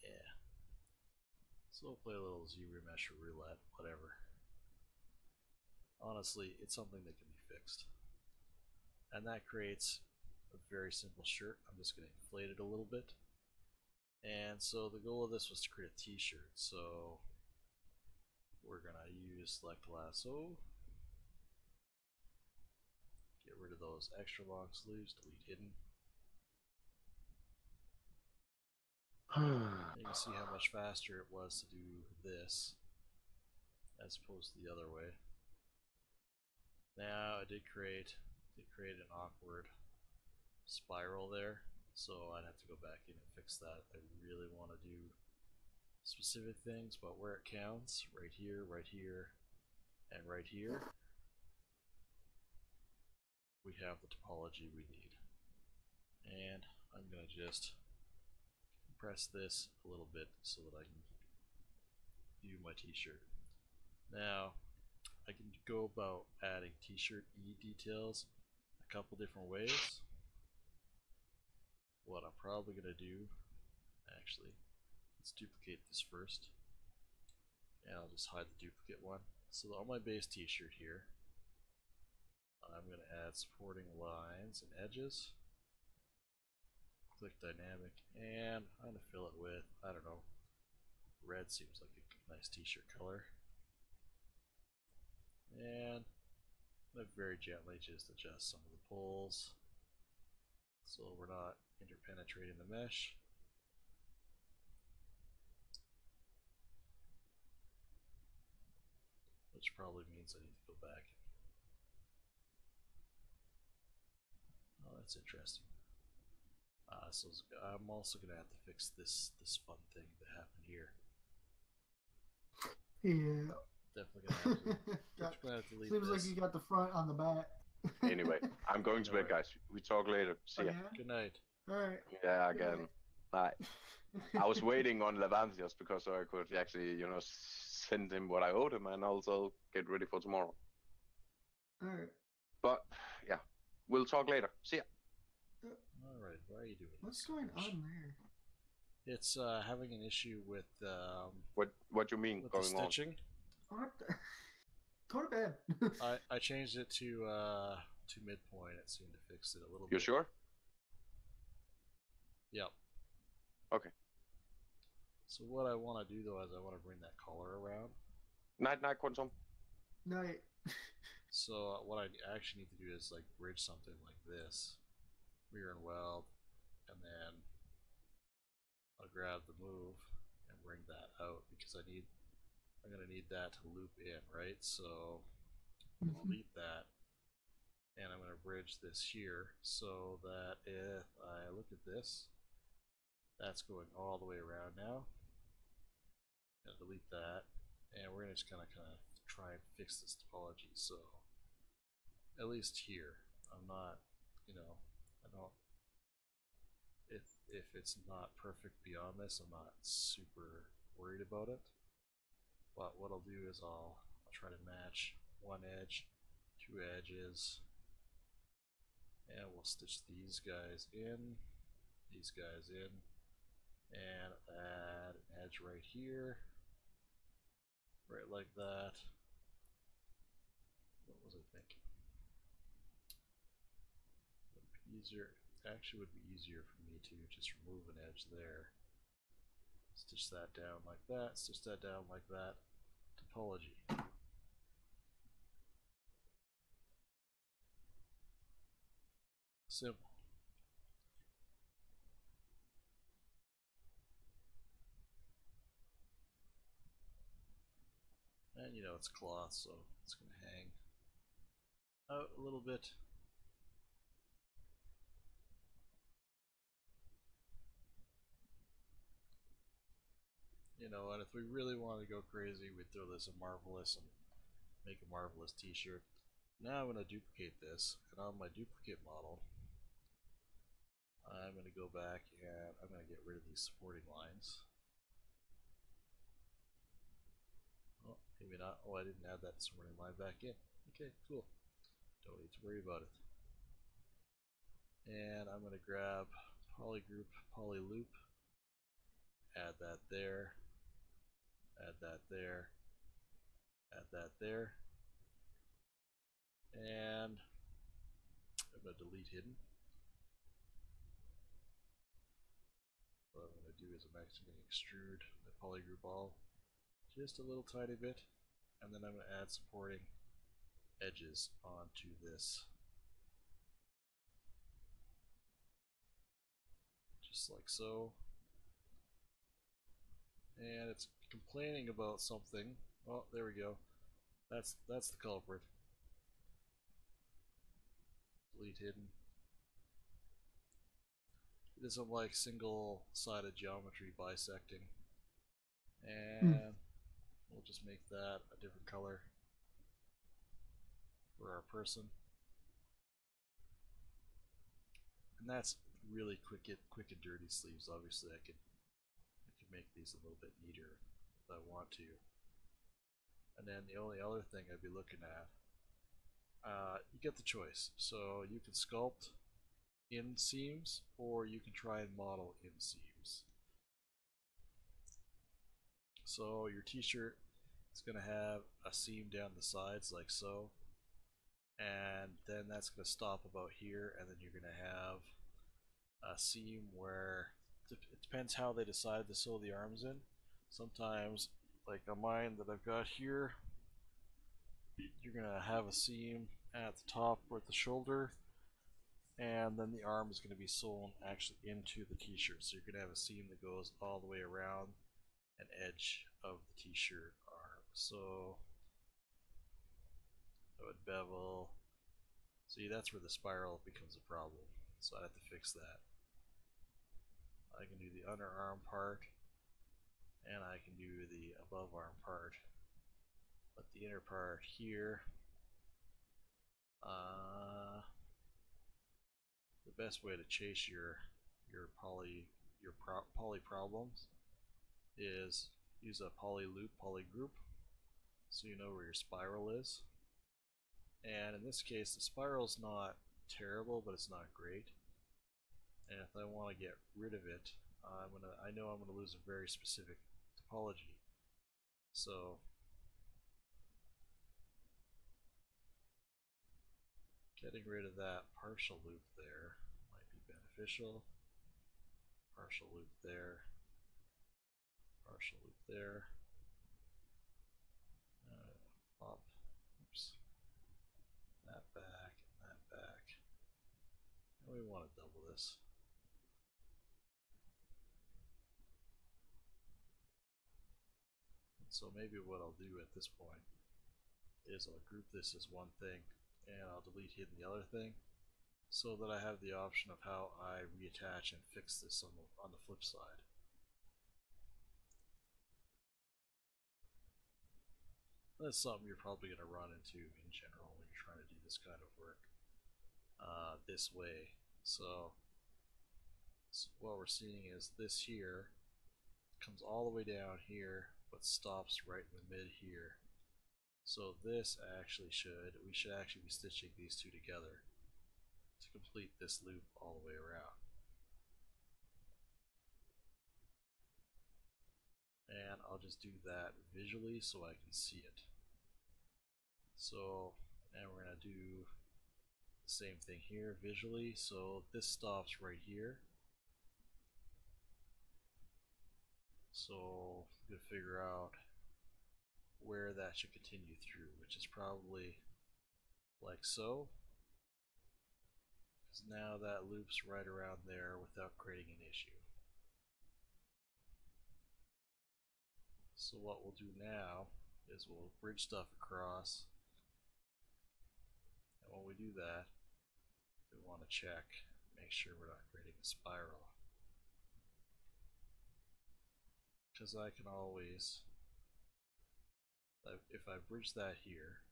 Yeah. So we'll play a little ZRemesher roulette, whatever. Honestly, it's something that can be fixed. And that creates a very simple shirt. I'm just going to inflate it a little bit. And so the goal of this was to create a t-shirt. So we're going to use select lasso. Get rid of those extra long sleeves, delete hidden. You can see how much faster it was to do this as opposed to the other way. Now it did create an awkward spiral there, so I'd have to go back in and fix that. I really want to do specific things, but where it counts, right here, and right here, we have the topology we need. And I'm going to just compress this a little bit so that I can view my t-shirt. Now I can go about adding t-shirt E details a couple different ways. What I'm probably going to do, actually, let's duplicate this first, and I'll just hide the duplicate one. So on my base t-shirt here, I'm going to add supporting lines and edges. Click dynamic, and I'm going to fill it with, I don't know, red seems like a nice t-shirt color. And I very gently just adjust some of the pulls so we're not interpenetrating the mesh. Which probably means I need to go back. Oh, that's interesting. So I'm also going to have to fix this fun thing that happened here. Yeah. Definitely going to have to delete Seems this. like you got the front on the back. Anyway, I'm going to bed, guys. We talk later. See ya. Yeah? Good night. Alright. Yeah, again. Bye. I was waiting on Larvantholos because I could actually, send him what I owed him and also get ready for tomorrow. Alright. But yeah, we'll talk later. See ya. Alright, why are you doing What's this? going on there? It's having an issue with What you mean with going the stitching. What the... Go to bed. I changed it to midpoint. It seemed to fix it a little You bit. sure? Yep. Okay. So what I want to do though is I want to bring that collar around. Night, Quantum. Night. So what I actually need to do is like bridge something like this, rear and weld, and then I'll grab the move and bring that out because I'm gonna need that to loop in, right? So I'll delete that, and I'm gonna bridge this here so that if I look at this, that's going all the way around now. Gonna delete that, and we're gonna just kind of try and fix this topology. So at least here, I'm not, you know, I don't. If it's not perfect beyond this, I'm not super worried about it. But what I'll do is I'll try to match one edge, two edges, and we'll stitch these guys in, and add an edge right here, right like that. What was I thinking? Would be easier. Actually, would be easier for me to just remove an edge there. Stitch that down like that. Stitch that down like that. Topology. Simple. And you know it's cloth, so it's going to hang out a little bit. You know, and if we really want to go crazy, we'd throw this in Marvelous and make a Marvelous t-shirt. Now I'm going to duplicate this, and on my duplicate model, I'm going to go back and I'm going to get rid of these supporting lines. Oh, maybe not. Oh, I didn't add that supporting line back in. Okay, cool. Don't need to worry about it. And I'm going to grab polygroup, polyloop, add that there, add that there, add that there, and I'm going to delete hidden. What I'm going to do is I'm actually going to extrude the polygroup all just a little tiny bit, and then I'm going to add supporting edges onto this. Just like so. And it's complaining about something. Oh, there we go. That's the culprit. Delete hidden. It doesn't like single-sided geometry bisecting. And we'll just make that a different color for our person. And that's really quick and dirty sleeves. Obviously I could make these a little bit neater if I want to. And then the only other thing I'd be looking at, you get the choice. So you can sculpt in seams, or you can try and model in seams. So your t-shirt is going to have a seam down the sides like so, and then that's going to stop about here, and then you're going to have a seam where it depends how they decide to sew the arms in. Sometimes, like on mine that I've got here, you're going to have a seam at the top or at the shoulder, and then the arm is going to be sewn actually into the t-shirt. So you're going to have a seam that goes all the way around an edge of the t-shirt arm. So I would bevel. See, that's where the spiral becomes a problem. So I have to fix that. I can do the underarm part, and I can do the above arm part. But the inner part here, the best way to chase your poly problems is use a poly loop, poly group, so you know where your spiral is. And in this case, the spiral's not terrible, but it's not great. And if I want to get rid of it, I know I'm gonna lose a very specific topology. So getting rid of that partial loop there might be beneficial. Partial loop there. Partial loop there. Pop. Oops. That back, and that back. And we want to double this. So maybe what I'll do at this point is I'll group this as one thing, and I'll delete hidden the other thing, so that I have the option of how I reattach and fix this on the flip side. That's something you're probably going to run into in general when you're trying to do this kind of work this way. So what we're seeing is this here comes all the way down here, but stops right in the mid here. So this we should actually be stitching these two together to complete this loop all the way around. And I'll just do that visually so I can see it. So, and we're going to do the same thing here visually. So this stops right here. So I'm going to figure out where that should continue through, which is probably like so. Because now that loops right around there without creating an issue. So what we'll do now is we'll bridge stuff across. And when we do that, we want to check, make sure we're not creating a spiral. Because I can always, if I bridge that here,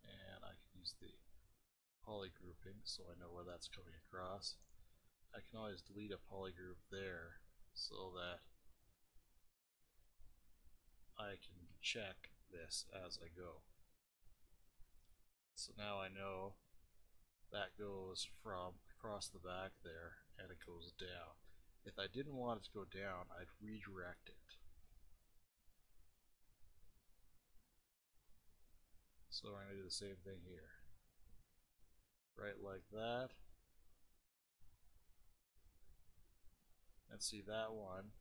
and I can use the poly grouping so I know where that's coming across, I can always delete a poly group there so that I can check this as I go. So now I know that goes from across the back there and it goes down. If I didn't want it to go down, I'd redirect it. So I'm going to do the same thing here. Right like that. And see that one,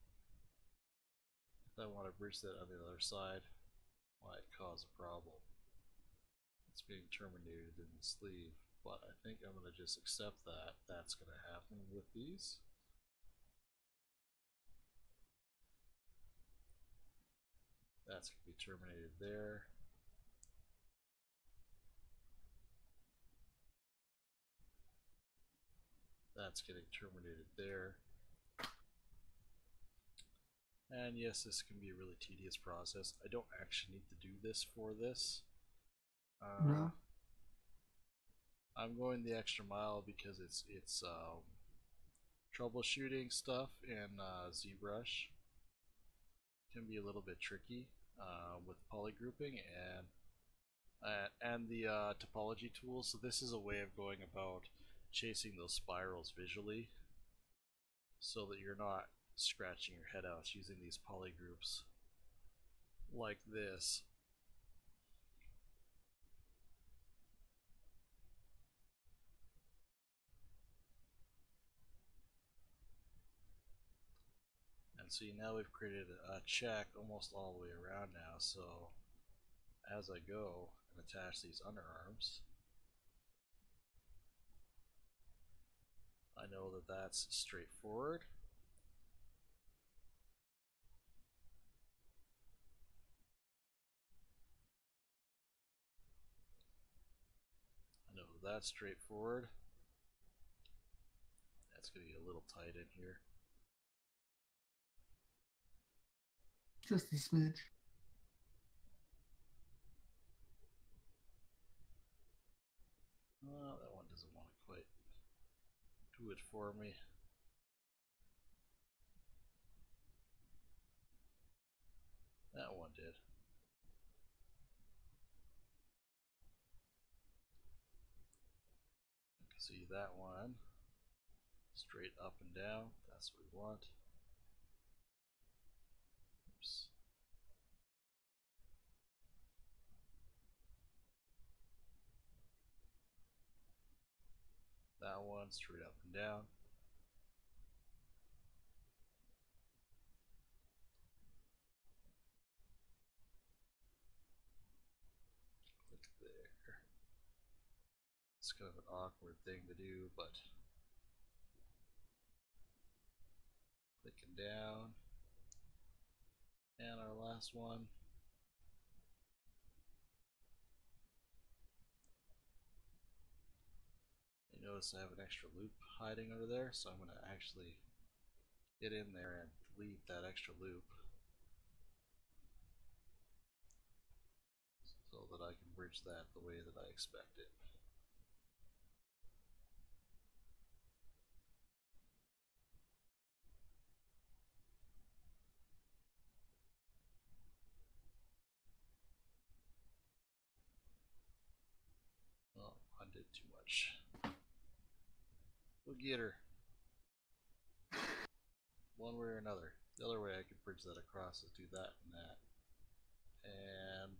if I want to bridge that on the other side, might cause a problem. It's being terminated in the sleeve, but I think I'm going to just accept that that's going to happen with these. That's going to be terminated there. That's getting terminated there. And yes, this can be a really tedious process. I don't actually need to do this for this. No. I'm going the extra mile because it's troubleshooting stuff in ZBrush can be a little bit tricky with poly grouping and the topology tools. So this is a way of going about chasing those spirals visually so that you're not scratching your head out using these poly groups like this. And see, now we've created a check almost all the way around now, so as I go and attach these underarms, I know that that's straightforward. I know that's straightforward. That's going to get a little tight in here. Just a smidge. That one doesn't want to quite do it for me. That one did. You can see that one straight up and down. That's what we want. Oops. That one straight up and down. Click there. It's kind of an awkward thing to do, but clicking down. And our last one. You notice I have an extra loop hiding under there, so I'm going to actually get in there and delete that extra loop. bridge that the way that I expect it. Oh, I did too much. We'll get her. One way or another. The other way I could bridge that across is do that and that. And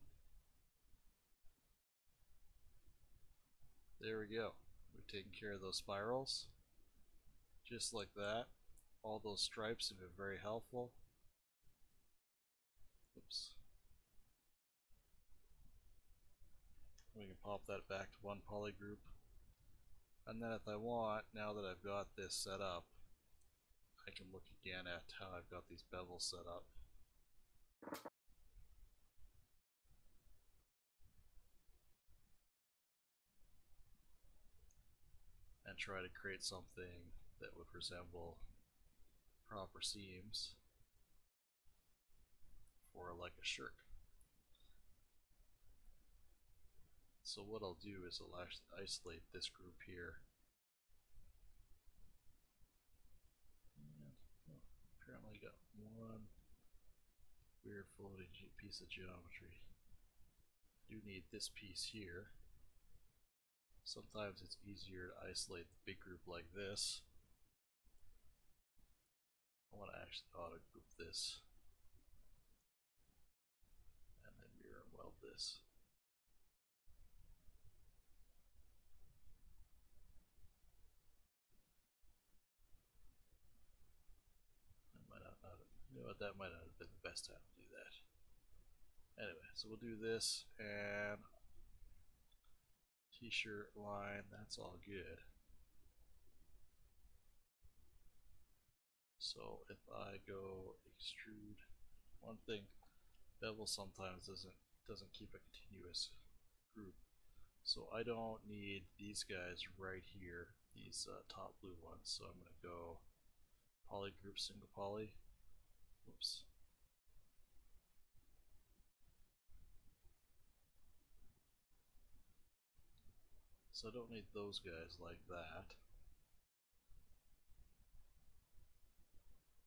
there we go. We've taken care of those spirals. Just like that. All those stripes have been very helpful. Oops. We can pop that back to one poly group. And then if I want, now that I've got this set up, I can look again at how I've got these bevels set up. And try to create something that would resemble proper seams for like a shirt. So what I'll do is I'll actually isolate this group here. And, oh, apparently got one weird floating piece of geometry. Do need this piece here. Sometimes it's easier to isolate the big group like this. I want to actually auto group this and then mirror weld this. You know what, that might not have been the best time to do that. Anyway, so we'll do this and t-shirt line, that's all good. So if I go extrude, one thing, bevel sometimes doesn't keep a continuous group. So I don't need these guys right here, these top blue ones. So I'm going to go poly group, single poly. Whoops. So I don't need those guys like that.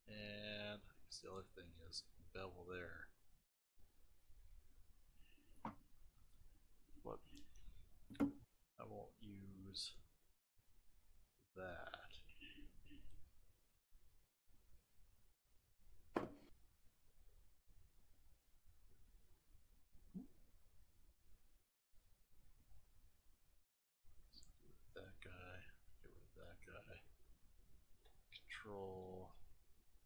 And I guess the other thing is bevel there. But I won't use that. That guy, get rid of that guy. Control,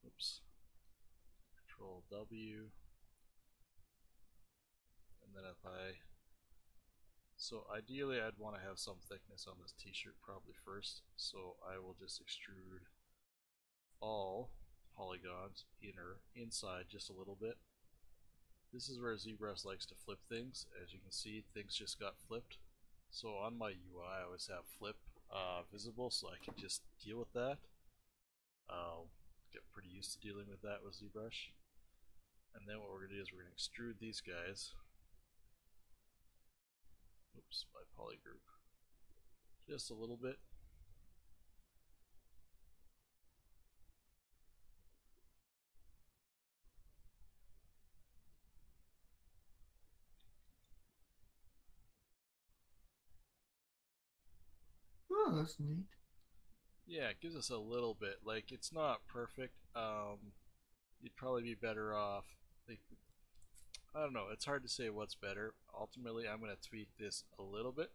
oops, Control W, and then if I, so ideally I'd want to have some thickness on this t-shirt probably first, so I will just extrude all polygons inside just a little bit. This is where ZBrush likes to flip things. As you can see, things just got flipped. So on my UI I always have flip visible so I can just deal with that. I'll get pretty used to dealing with that with ZBrush. And then what we're going to do is we're going to extrude these guys. Oops, by polygroup. Just a little bit. Oh, that's neat. Yeah, it gives us a little bit. Like, it's not perfect. You'd probably be better off. Like, I don't know. It's hard to say what's better. Ultimately, I'm going to tweak this a little bit.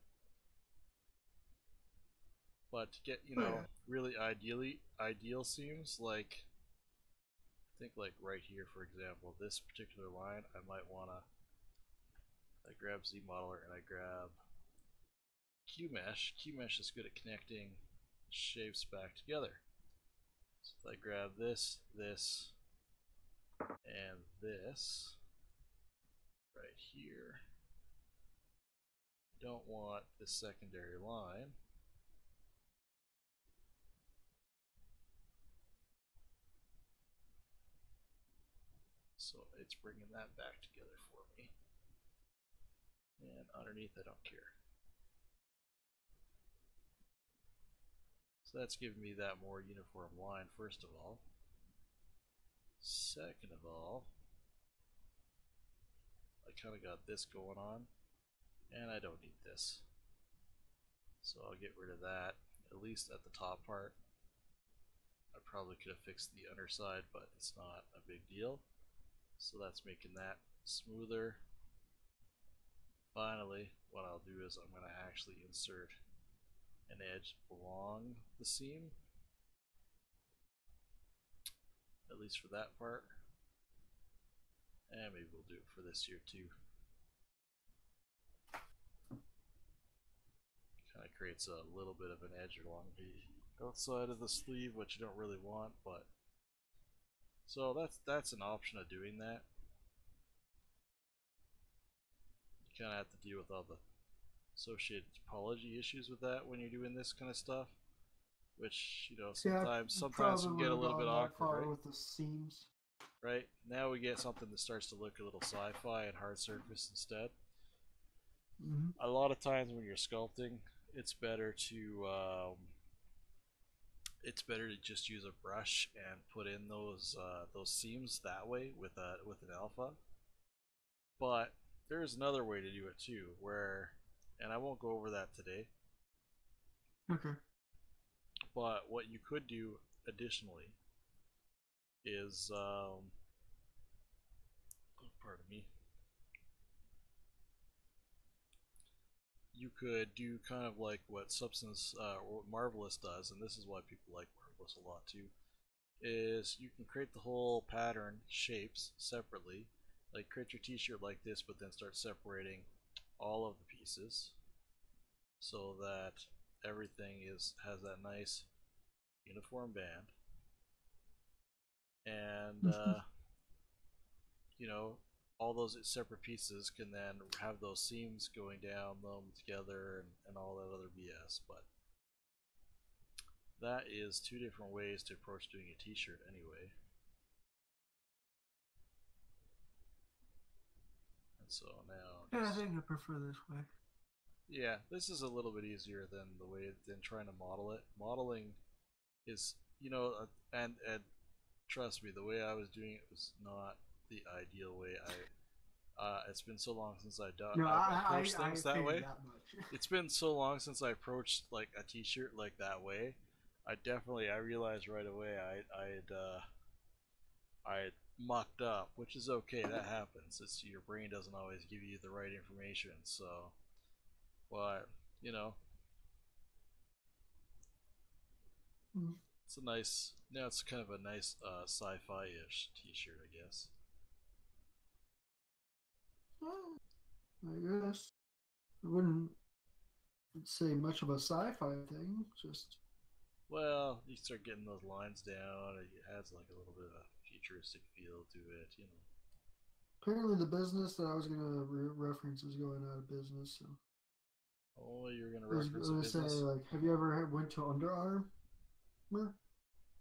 But to get, you know, really ideal seams, like, I think like right here, for example, this particular line, I might want to, I grab Z Modeler and I grab QMesh. QMesh is good at connecting shapes back together. So if I grab this, this, and this right here, don't want this secondary line. So it's bringing that back together for me. And underneath, I don't care. So that's giving me that more uniform line, first of all. Second of all, I kind of got this going on, and I don't need this. So I'll get rid of that, at least at the top part. I probably could have fixed the underside, but it's not a big deal. So that's making that smoother. Finally, what I'll do is I'm going to actually insert an edge along the seam, at least for that part. And maybe we'll do it for this here too. Kind of creates a little bit of an edge along the outside of the sleeve, which you don't really want, but so that's an option of doing that. You kind of have to deal with all the associated topology issues with that when you're doing this kind of stuff, which, you know, sometimes can get a little bit awkward, right? With the seams. Right? Now we get something that starts to look a little sci-fi and hard surface instead. Mm-hmm. A lot of times when you're sculpting, it's better to just use a brush and put in those seams that way with an alpha. But there's another way to do it too, and I won't go over that today. Okay. But what you could do additionally is, pardon me, you could do kind of like what Substance or Marvelous does, and this is why people like Marvelous a lot too, is you can create the whole pattern shapes separately, like create your t-shirt like this, but then start separating all of the pieces so that everything has that nice uniform band, and you know, all those separate pieces can then have those seams going down them together and all that other BS. But that is two different ways to approach doing a t-shirt anyway. And so now, Yeah, I think I prefer this way. yeah, this is a little bit easier than trying to model it. Modeling is, you know, and trust me, the way I was doing it was not the ideal way. It's been so long since I've approached things that way. That much. It's been so long since I approached like a t-shirt like that way. I realized right away I had mucked up, which is okay. That happens. It's your brain doesn't always give you the right information. So, but you know, it's a nice. Now it's kind of a nice sci-fi-ish t-shirt, I guess. I guess I wouldn't say much of a sci-fi thing. Just well, you start getting those lines down. It adds like a little bit of a futuristic feel to it, you know. apparently the business that I was gonna reference is going out of business. So Oh, you're gonna I was reference a gonna say, business? like, have you ever went to Under Armour?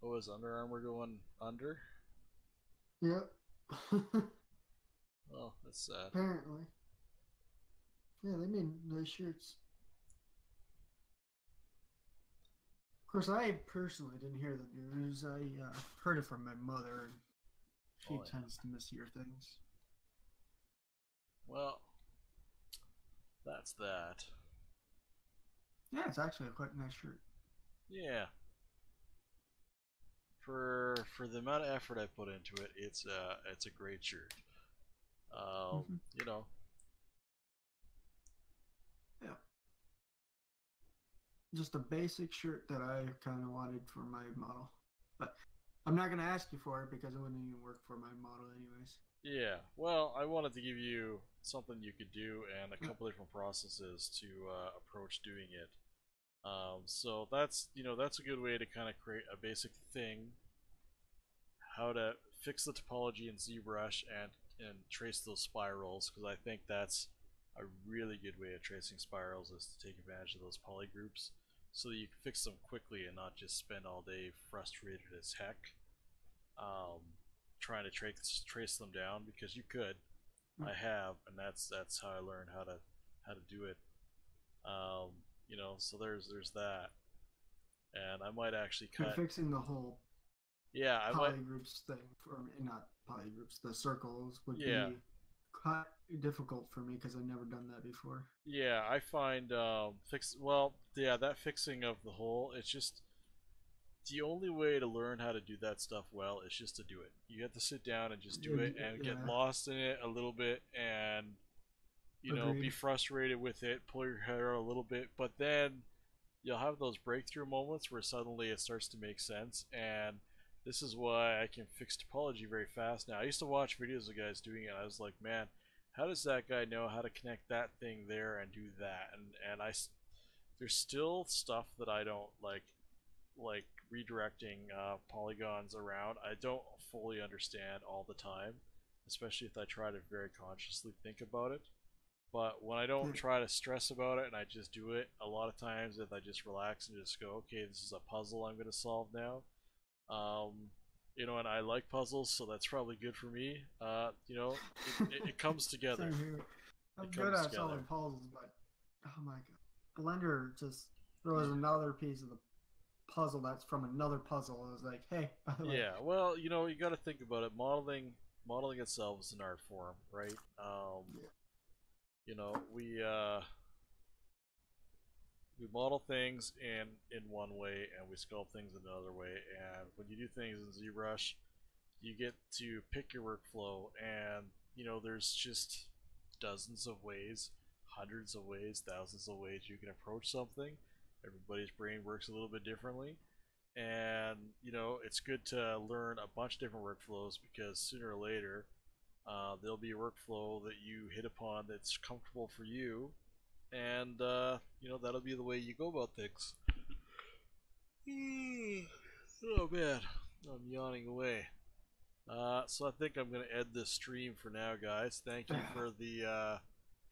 Oh, is Under Armour going under? Yep. Oh, that's sad. Apparently. Yeah, they made nice shirts. Of course, I personally didn't hear the news. I heard it from my mother, and she Oh, yeah. tends to mishear things. Well, that's that. Yeah, it's actually a quite nice shirt. Yeah. For the amount of effort I put into it, it's a great shirt. You know. Yeah. Just a basic shirt that I kind of wanted for my model. But I'm not going to ask you for it because it wouldn't even work for my model anyways. Yeah. Well, I wanted to give you something you could do and a couple different processes to approach doing it. So that's a good way to kind of create a basic thing, how to fix the topology in ZBrush and trace those spirals, because I think that's a really good way of tracing spirals is to take advantage of those polygroups so that you can fix them quickly and not just spend all day frustrated as heck trying to trace them down, because you could. I have, and that's how I learned how to how to do it. Um, so there's that, and I might actually You're cut. fixing the whole Yeah, I might. polygroups thing for me. Not polygroups, the circles would Yeah, be quite difficult for me because I've never done that before. yeah, I find fix. Well, yeah, that fixing of the hole. It's just the only way to learn how to do that stuff well is just to do it. You have to sit down and just do it and get Yeah, lost in it a little bit and be agreed. frustrated with it, pull your hair a little bit, but then you'll have those breakthrough moments where suddenly it starts to make sense. And this is why I can fix topology very fast now. I used to watch videos of guys doing it. I was like, man, how does that guy know how to connect that thing there and do that? And there's still stuff that I don't like redirecting polygons around. I don't fully understand all the time, especially if I try to very consciously think about it. But when I don't try to stress about it and I just do it, a lot of times if I just relax and just go, okay, this is a puzzle I'm going to solve now. Um, and I like puzzles, so that's probably good for me. It comes together. Same here. I'm It good comes at solving together. puzzles, but oh my god, Blender just throws another piece of the puzzle that's from another puzzle. It was like, hey, by the way, Yeah, well, you got to think about it. Modeling itself is an art form, right? yeah, You know, we model things in one way and we sculpt things in another way. And when you do things in ZBrush, you get to pick your workflow, and there's just dozens of ways, hundreds of ways, thousands of ways you can approach something. Everybody's brain works a little bit differently, and it's good to learn a bunch of different workflows because sooner or later there'll be a workflow that you hit upon that's comfortable for you, and that'll be the way you go about things. Oh man, I'm yawning away. So I think I'm gonna end this stream for now, guys. Thank you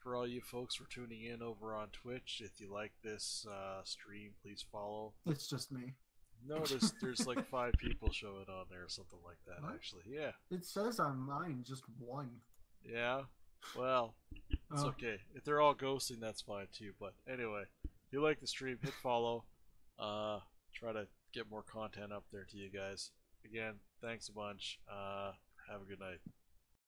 for all you folks for tuning in over on Twitch. If you like this stream, please follow. it's just me. No, there's like 5 people showing on there or something like that. What? Actually, yeah, It says on mine just one. yeah. Well, it's Oh, okay. If they're all ghosting, that's fine too. But anyway, if you like the stream, hit follow. Try to get more content up there to you guys. Again, thanks a bunch. Have a good night.